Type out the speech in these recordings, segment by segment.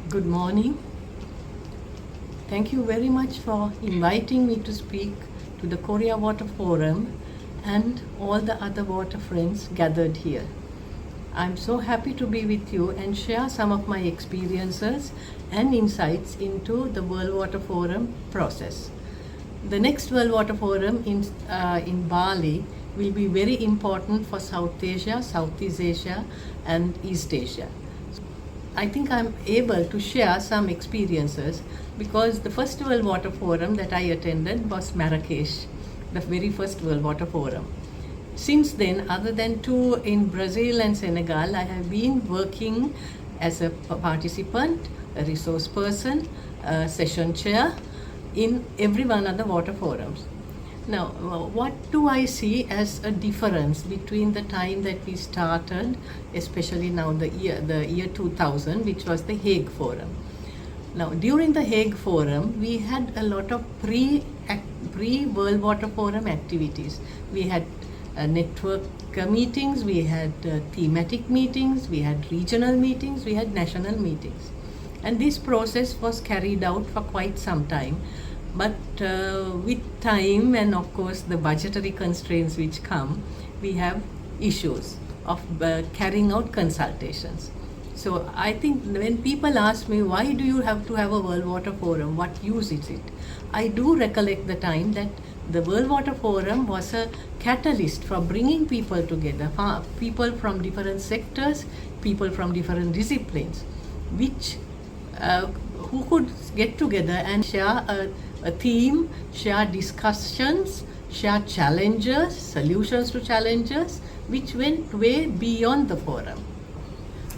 Good morning. Thank you very much for inviting me to speak to the Korea Water Forum and all the other water friends gathered here. I'm so happy to be with you and share some of my experiences and insights into the World Water Forum process. The next World Water Forum in Bali will be very important for South Asia, Southeast Asia, and East Asia. I think I'm able to share some experiences because the first World Water Forum that I attended was Marrakesh, the very first World Water Forum. Since then, other than two in Brazil and Senegal, I have been working as a participant, a resource person, a session chair in every one of the water forums. Now, what do I see as a difference between the time that we started, especially now the year 2000, which was the Hague Forum? Now, during the Hague Forum, we had a lot of pre-World Water Forum activities. We had network meetings, we had thematic meetings, we had regional meetings, we had national meetings. And this process was carried out for quite some time. But with time and of course the budgetary constraints which come, we have issues of carrying out consultations. So I think when people ask me, why do you have to have a World Water Forum? What use is it? I do recollect the time that the World Water Forum was a catalyst for bringing people together, people from different sectors, people from different disciplines, who could get together and share a theme, share discussions, share challenges, solutions to challenges, which went way beyond the forum.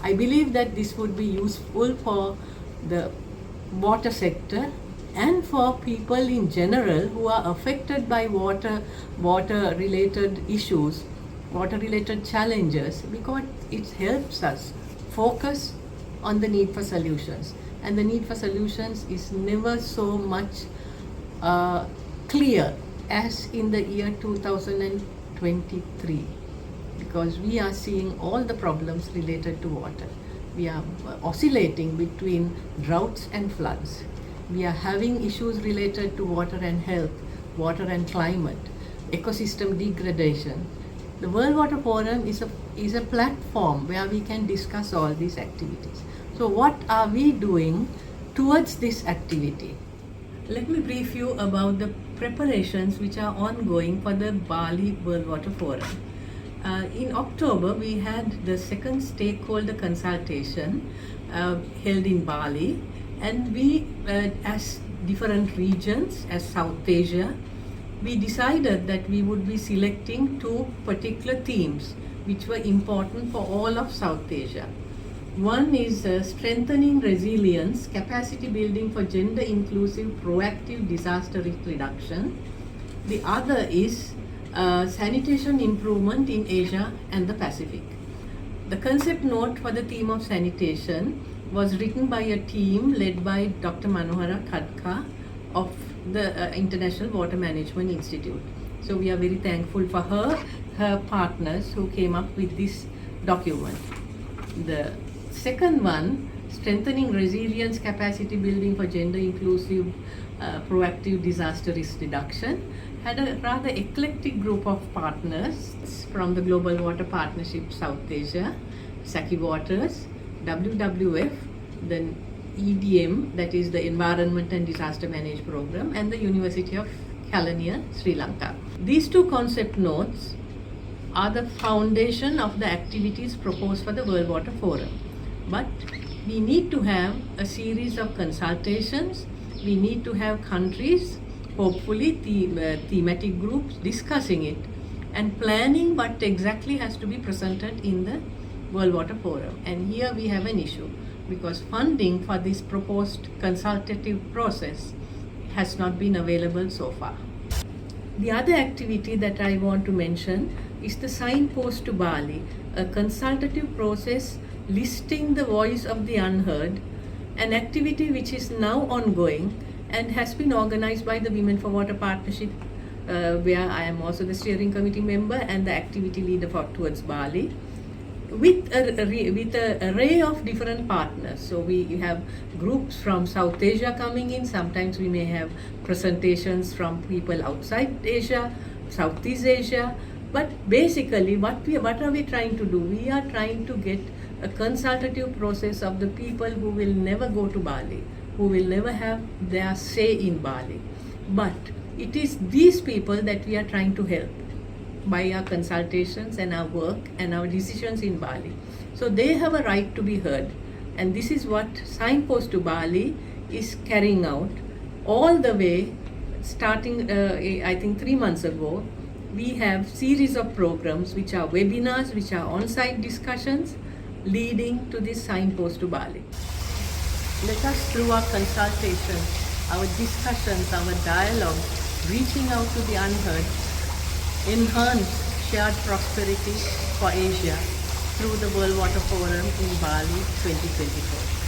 I believe that this would be useful for the water sector and for people in general who are affected by water-related issues, water-related challenges, because it helps us focus on the need for solutions. And the need for solutions is never so much clear as in the year 2023, because we are seeing all the problems related to water. We are oscillating between droughts and floods. We are having issues related to water and health, water and climate, ecosystem degradation. The World Water Forum is a platform where we can discuss all these activities. So what are we doing towards this activity? Let me brief you about the preparations which are ongoing for the Bali World Water Forum. In October, we had the second stakeholder consultation held in Bali, and we, as different regions, as South Asia, we decided that we would be selecting two particular themes which were important for all of South Asia. One is strengthening resilience, capacity building for gender inclusive, proactive disaster risk reduction. The other is sanitation improvement in Asia and the Pacific. The concept note for the theme of sanitation was written by a team led by Dr. Manohara Khadka of the International Water Management Institute. So we are very thankful for her partners who came up with this document. The second one, strengthening resilience, capacity building for gender inclusive, proactive disaster risk reduction, had a rather eclectic group of partners from the Global Water Partnership South Asia, Saki Waters, WWF, the EDM, that is the Environment and Disaster Management Program, and the University of Kelaniya, Sri Lanka. These two concept notes are the foundation of the activities proposed for the World Water Forum. But we need to have a series of consultations, we need to have countries, hopefully thematic groups discussing it and planning what exactly has to be presented in the World Water Forum. And here we have an issue because funding for this proposed consultative process has not been available so far. The other activity that I want to mention is the Signpost to Bali, a consultative process listing the voice of the unheard, an activity which is now ongoing and has been organized by the Women for Water Partnership, where I am also the steering committee member and the activity leader for towards Bali. with a array of different partners. So we have groups from South Asia coming in. Sometimes we may have presentations from people outside Asia, Southeast Asia. But basically, what are we trying to do? We are trying to get a consultative process of the people who will never go to Bali, who will never have their say in Bali. But it is these people that we are trying to help by our consultations and our work and our decisions in Bali. So they have a right to be heard. And this is what Signpost to Bali is carrying out all the way, starting I think 3 months ago. We have series of programs which are webinars, which are on-site discussions leading to this Signpost to Bali. Let us, through our consultations, our discussions, our dialogue, reaching out to the unheard, enhance shared prosperity for Asia through the World Water Forum in Bali 2024.